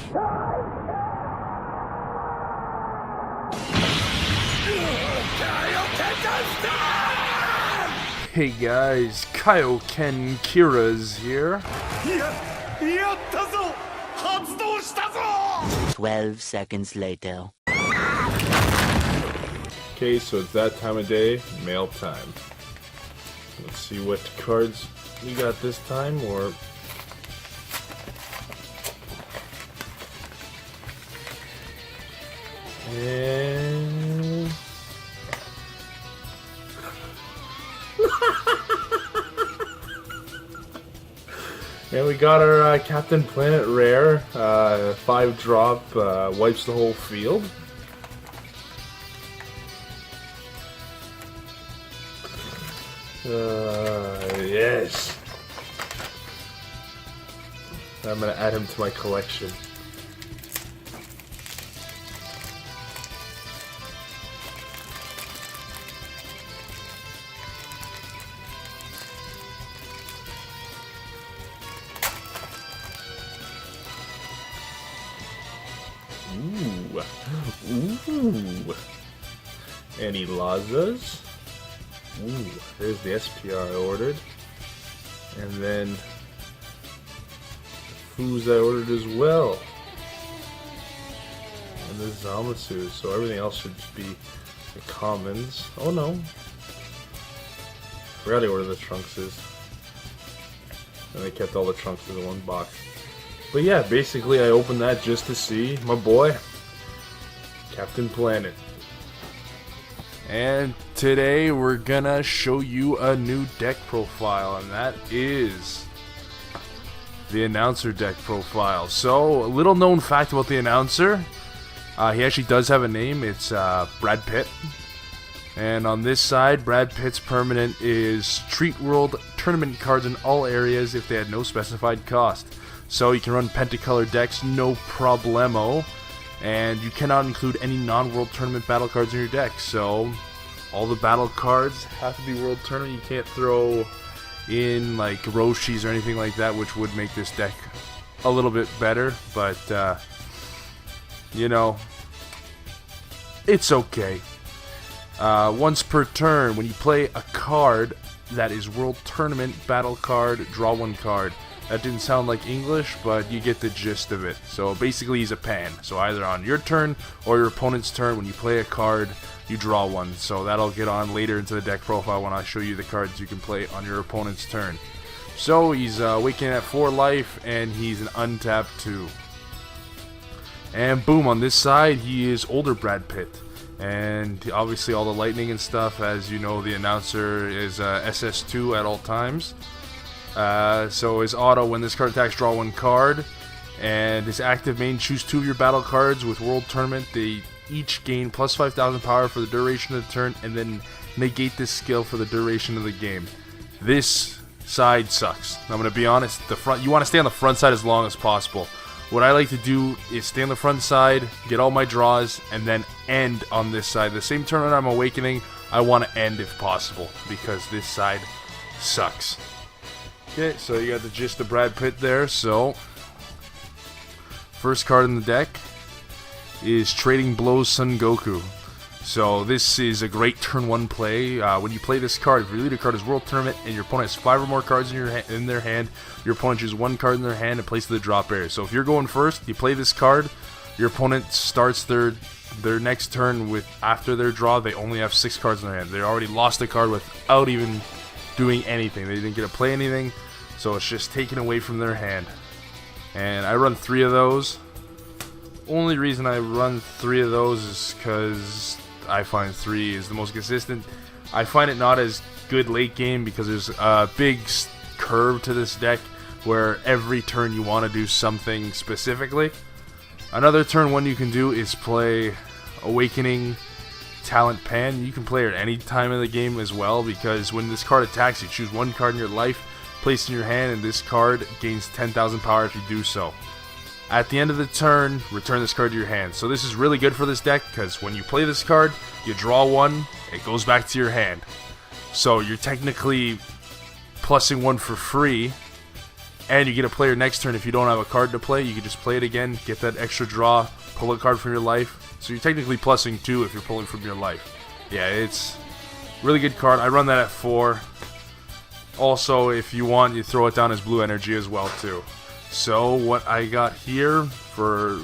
Hey guys, Kaioken Kira's here. 12 seconds later. Okay, so it's that time of day, mail time. Let's see what cards we got this time, or... And... And we got our Captain Planet rare, 5-drop, wipes the whole field. Yes! I'm gonna add him to my collection. Ooh. Any Lazas? Ooh, there's the SPR I ordered. And then Foods I ordered as well. And this Zamasu, so everything else should just be the commons. Oh no. Forgot I ordered the Trunkses. And they kept all the Trunks in one box. But yeah, basically I opened that just to see my boy, Captain Planet. And today we're gonna show you a new deck profile, and that is the announcer deck profile. So, a little known fact about the announcer, he actually does have a name. It's Brad Pitt. And on this side, Brad Pitt's permanent is treat world tournament cards in all areas if they had no specified cost. So you can run Pentacolor decks, no problemo. And you cannot include any non-world tournament battle cards in your deck. So all the battle cards have to be world tournament. You can't throw in like Roshis or anything like that, which would make this deck a little bit better. But, you know, it's okay. Once per turn, when you play a card that is world tournament battle card, draw one card. That didn't sound like English, but you get the gist of it. So basically he's a pan. So either on your turn or your opponent's turn, when you play a card, you draw one. So that'll get on later into the deck profile when I show you the cards you can play on your opponent's turn. So he's awakening at 4 life, and he's an untapped 2. And boom, on this side, he is older Brad Pitt. And obviously all the lightning and stuff, as you know, the announcer is SS2 at all times. So his auto, when this card attacks, draw 1 card. And his active main, choose 2 of your battle cards with World Tournament. They each gain plus 5,000 power for the duration of the turn, and then negate this skill for the duration of the game. This side sucks. I'm going to be honest, you want to stay on the front side as long as possible. What I like to do is stay on the front side, get all my draws, and then end on this side. The same turn I'm awakening, I want to end if possible, because this side sucks. Okay, so you got the gist of Brad Pitt there. So, first card in the deck is Trading Blows Son Goku. So this is a great turn 1 play. When you play this card, if your leader card is World Tournament and your opponent has 5 or more cards in their hand, your opponent chooses 1 card in their hand and places the drop area. So if you're going first, you play this card, your opponent starts their next turn with, after their draw, they only have 6 cards in their hand. They already lost a card without even doing anything. They didn't get to play anything, so it's just taken away from their hand. And I run 3 of those. Only reason I run 3 of those is because I find 3 is the most consistent. I find it not as good late game because there's a big curve to this deck where every turn you want to do something specifically. Another turn 1 you can do is play Awakening Talent Pan. You can play it at any time of the game as well, because when this card attacks, you choose 1 card in your life, place in your hand, and this card gains 10,000 power if you do so. At the end of the turn, return this card to your hand. So this is really good for this deck, because when you play this card, you draw 1, it goes back to your hand. So you're technically plussing 1 for free, And you get to play your next turn. If you don't have a card to play, you can just play it again, get that extra draw, pull a card from your life. So you're technically plussing 2 if you're pulling from your life. Yeah, it's really good card. I run that at 4. Also, if you want, you throw it down as blue energy as well too. So what I got here for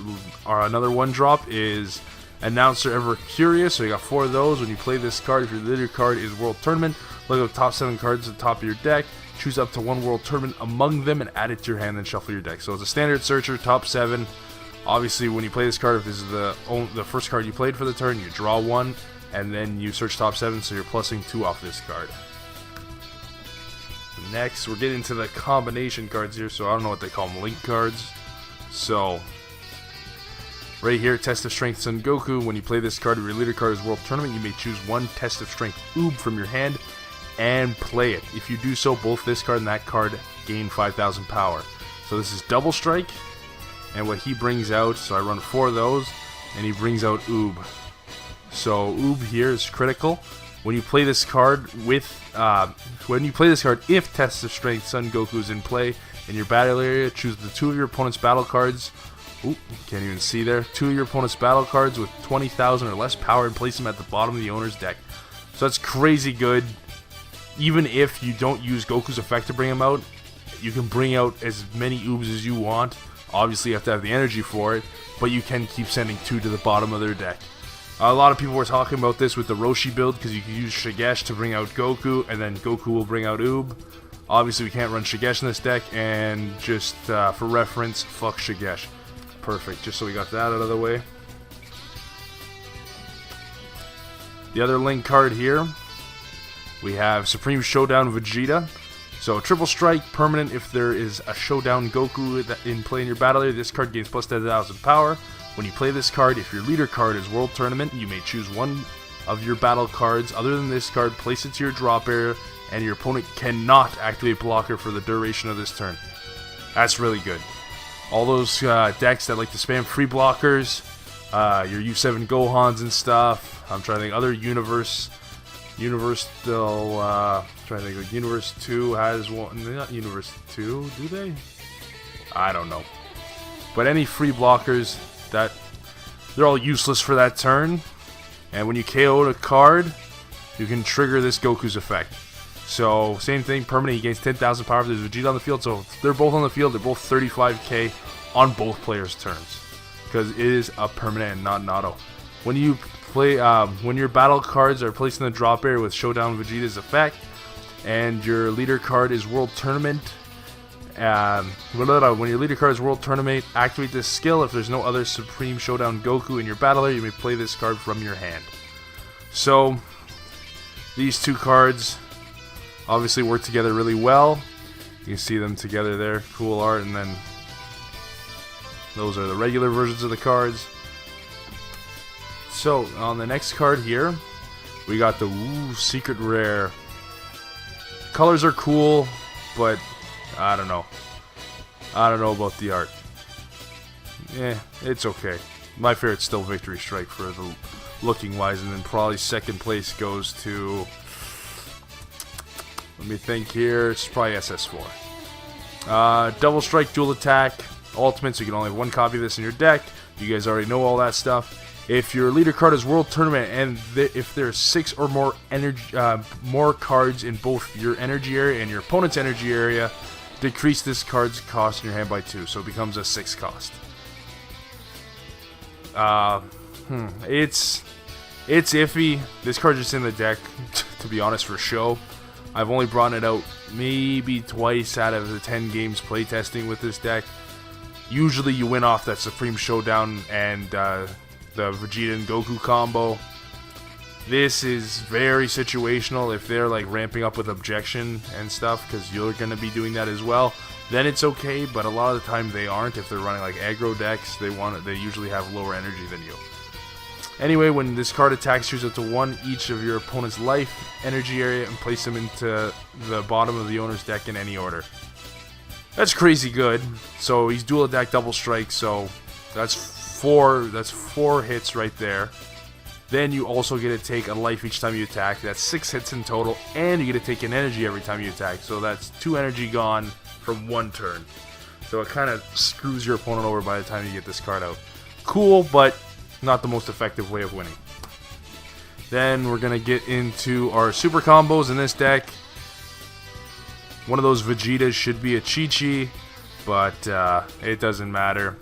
another 1-drop is Announcer Ever Curious. So you got 4 of those. When you play this card, if your leader card is World Tournament, look at the top 7 cards at the top of your deck. Choose up to 1 World Tournament among them and add it to your hand, then shuffle your deck. So it's a standard searcher, top 7. Obviously, when you play this card, if this is the first card you played for the turn, you draw 1, and then you search top 7, so you're plussing 2 off this card. Next, we're getting to the combination cards here, so I don't know what they call them, link cards. So, right here, Test of Strength Son Goku. When you play this card, if your leader card is World Tournament, you may choose 1 Test of Strength Oob from your hand and play it. If you do so, both this card and that card gain 5,000 power. So this is Double Strike, and what he brings out, so I run 4 of those, and he brings out Oob. So Oob here is critical. When you play this card if Test of Strength Son Goku is in play in your battle area, choose the 2 of your opponent's battle cards. Ooh, can't even see there. 2 of your opponent's battle cards with 20,000 or less power and place them at the bottom of the owner's deck. So that's crazy good. Even if you don't use Goku's effect to bring him out, you can bring out as many Oobs as you want. Obviously, you have to have the energy for it, but you can keep sending 2 to the bottom of their deck. A lot of people were talking about this with the Roshi build because you can use Shigesh to bring out Goku, and then Goku will bring out Oob. Obviously, we can't run Shigesh in this deck, and just for reference, fuck Shigesh. Perfect, just so we got that out of the way. The other link card here, we have Supreme Showdown Vegeta. So, triple strike, permanent. If there is a Showdown Goku in play in your battle area, this card gains plus 10,000 power. When you play this card, if your leader card is World Tournament, you may choose 1 of your battle cards other than this card, place it to your drop area, and your opponent cannot activate blocker for the duration of this turn. That's really good. All those decks that like to spam free blockers, your U7 Gohans and stuff. I'm trying to think other Universe still, trying to think like Universe 2 has one, not Universe 2, do they? I don't know. But any free blockers, that they're all useless for that turn. And when you KO a card, you can trigger this Goku's effect. So, same thing, permanent, he gains 10,000 power if there's Vegeta on the field. So, if they're both on the field, they're both 35k on both players' turns. Because it is a permanent and not an auto. When you play, when your battle cards are placed in the drop area with Showdown Vegeta's effect, and your leader card is World Tournament, when your leader card is World Tournament, activate this skill. If there's no other Supreme Showdown Goku in your battle area, you may play this card from your hand. So, these 2 cards obviously work together really well. You can see them together there, cool art, and then those are the regular versions of the cards. So, on the next card here, we got the Secret Rare. Colors are cool, but I don't know. I don't know about the art. It's okay. My favorite's still Victory Strike for the looking wise, and then probably second place goes to, let me think here, it's probably SS4. Double Strike, Dual Attack, Ultimate, so you can only have 1 copy of this in your deck. You guys already know all that stuff. If your leader card is World Tournament, and if there's 6 or more more cards in both your energy area and your opponent's energy area, decrease this card's cost in your hand by 2, so it becomes a 6 cost. It's iffy. This card's just in the deck, to be honest, for show. I've only brought it out maybe twice out of the 10 games playtesting with this deck. Usually you win off that Supreme Showdown and the Vegeta and Goku combo. This is very situational. If they're like ramping up with objection and stuff, because you're going to be doing that as well, then it's okay, but a lot of the time they aren't. If they're running like aggro decks, they usually have lower energy than you. Anyway, when this card attacks, choose up to 1 each of your opponent's life, energy area, and place them into the bottom of the owner's deck in any order. That's crazy good. So he's dual attack, double strike, so that's 4 hits right there. Then you also get to take a life each time you attack. That's 6 hits in total, and you get to take an energy every time you attack. So that's 2 energy gone from one turn. So it kind of screws your opponent over by the time you get this card out. Cool, but not the most effective way of winning. Then we're going to get into our super combos in this deck. One of those Vegetas should be a Chi-Chi, but it doesn't matter.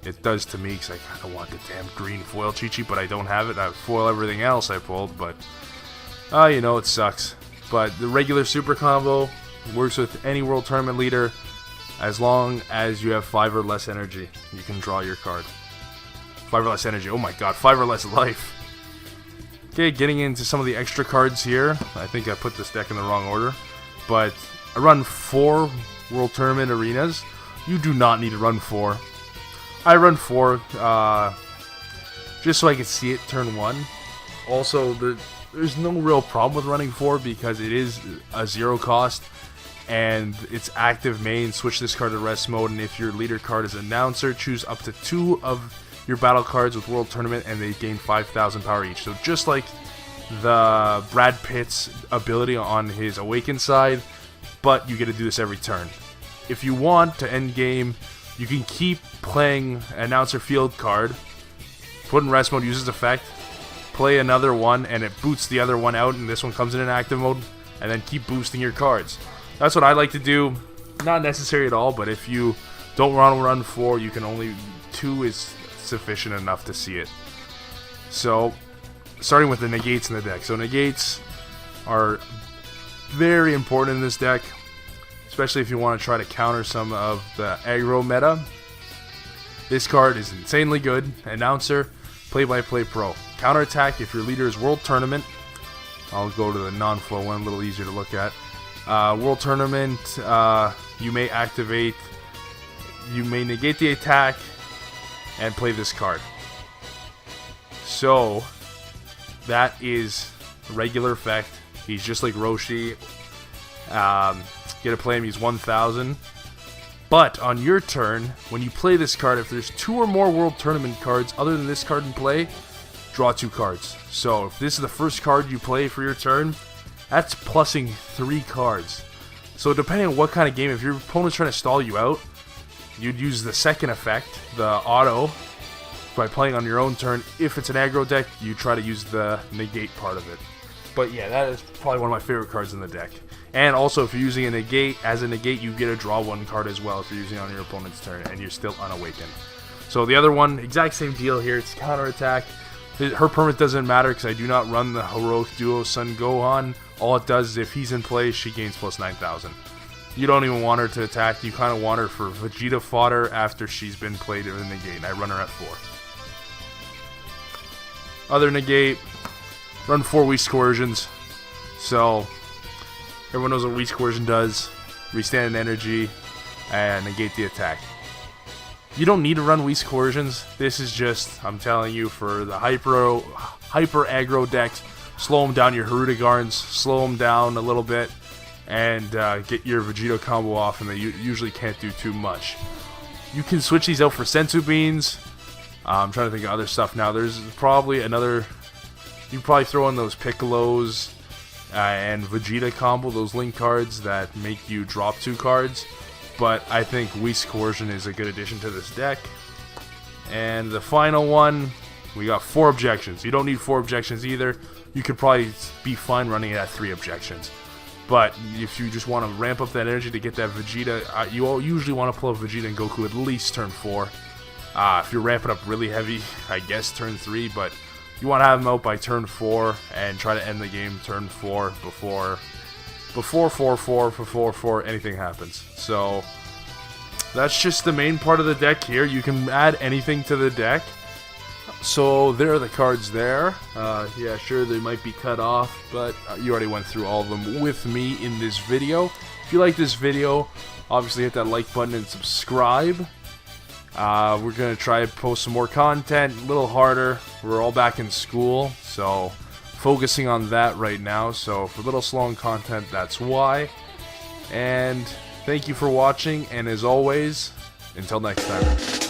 It does to me because I kind of want the damn green foil Chi-Chi, but I don't have it. I foil everything else I pulled, but you know, it sucks. But the regular super combo works with any World Tournament leader as long as you have 5 or less energy. You can draw your card. 5 or less energy. Oh my god, 5 or less life. Okay, getting into some of the extra cards here. I think I put this deck in the wrong order, but I run 4 World Tournament arenas. You do not need to run 4. I run 4 just so I can see it turn 1. Also, there's no real problem with running 4 because it is a 0 cost and it's active main. Switch this card to rest mode, and if your leader card is Announcer, choose up to 2 of your battle cards with World Tournament and they gain 5,000 power each. So just like the Brad Pitt's ability on his Awakened side, but you get to do this every turn. If you want to end game, you can keep playing Announcer Field card, put in rest mode, use its effect, play another one, and it boots the other one out, and this one comes in active mode, and then keep boosting your cards. That's what I like to do. Not necessary at all, but if you don't want to run 4, you can only 2 is sufficient enough to see it. So, starting with the negates in the deck. So negates are very important in this deck, especially if you want to try to counter some of the aggro meta. This card is insanely good. Announcer, Play-by-Play Pro. Counterattack if your leader is World Tournament. I'll go to the non-flow one, a little easier to look at. World Tournament, you may negate the attack and play this card. So, that is regular effect. He's just like Roshi. Get to play him, he's 1,000. But on your turn, when you play this card, if there's 2 or more World Tournament cards other than this card in play, draw 2 cards. So if this is the first card you play for your turn, that's plussing 3 cards. So depending on what kind of game, if your opponent's trying to stall you out, you'd use the second effect, the auto, by playing on your own turn. If it's an aggro deck, you try to use the negate part of it. But yeah, that is probably one of my favorite cards in the deck. And also, if you're using a negate, as a negate, you get to draw 1 card as well if you're using it on your opponent's turn and you're still unawakened. So the other one, exact same deal here. It's counterattack. Her permit doesn't matter because I do not run the Heroic Duo Sun Gohan. All it does is if he's in play, she gains plus 9,000. You don't even want her to attack. You kind of want her for Vegeta fodder after she's been played in the negate. And I run her at 4. Other negate, run 4 Weak Coercions. So everyone knows what Weak Coercion does. Restand an energy and negate the attack. You don't need to run Weak Coercions. This is just, I'm telling you, for the hyper aggro decks. Slow them down your Hirudegarns, slow them down a little bit, and get your Vegeta combo off, and they usually can't do too much. You can switch these out for Senzu Beans. I'm trying to think of other stuff now. There's probably another. You can probably throw in those Piccolos and Vegeta combo, those link cards that make you drop 2 cards. But I think Weak Coercion is a good addition to this deck. And the final one, we got 4 objections. You don't need 4 objections either. You could probably be fine running it at 3 objections. But if you just want to ramp up that energy to get that Vegeta, you all usually want to pull up Vegeta and Goku at least turn 4. If you're ramping up really heavy, I guess turn 3, but you want to have them out by turn 4 and try to end the game turn 4 before 4 anything happens. So that's just the main part of the deck here. You can add anything to the deck. So there are the cards there. Yeah, sure, they might be cut off, but you already went through all of them with me in this video. If you like this video, obviously hit that like button and subscribe. We're going to try to post some more content, a little harder. We're all back in school, so focusing on that right now. So for a little slow on content, that's why. And thank you for watching, and as always, until next time.